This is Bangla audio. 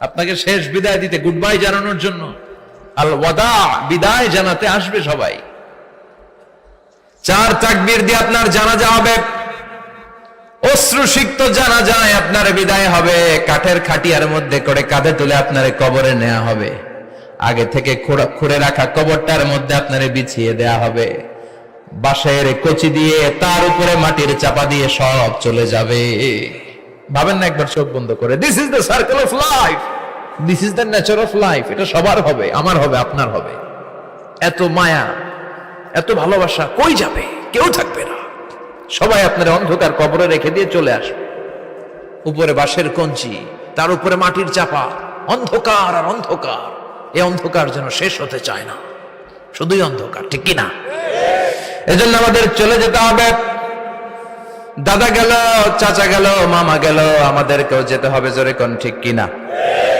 আপনাকে শেষ বিদায় দিতে, গুড বাই জানানোর জন্য। আল ওয়াদা, বিদায় জানাতে আসবে সবাই। 4 তাকবীর দিয়ে আপনার জানাজা হবে, অশ্রুসিক্ত জানাজায় আপনার বিদায় হবে। কাঠের খাটিয়ার মধ্যে করে কাঁধে তুলে আপনার কবরে নেওয়া হবে। আগে থেকে খুঁড়ে রাখা কবরটার মধ্যে আপনারে বিছিয়ে দেয়া হবে। বাঁশের কচি দিয়ে তার উপরে মাটির চাপা দিয়ে সব চলে যাবে। ভাবেন না একবার চোখ বন্ধ করে, this is the circle of life, this is the nature of life. এটা সবার হবে, আমার হবে, আপনার হবে। এত মায়া, এত ভালোবাসা কই যাবে? কেউ থাকবে না। সবাই আপনার অন্ধকার কবরে রেখে দিয়ে চলে আসবে। উপরে বাঁশের কঞ্চি, তার উপরে মাটির চাপা, অন্ধকার আর অন্ধকার। এই অন্ধকার যেন শেষ হতে চায় না, শুধুই অন্ধকার, ঠিক কিনা? এজন্য আমাদের চলে যেতে হবে। দাদা গেল, চাচা গেল, মামা গেল, আমাদেরকেও যেতে হবে। জোরে কোন ঠিক কিনা?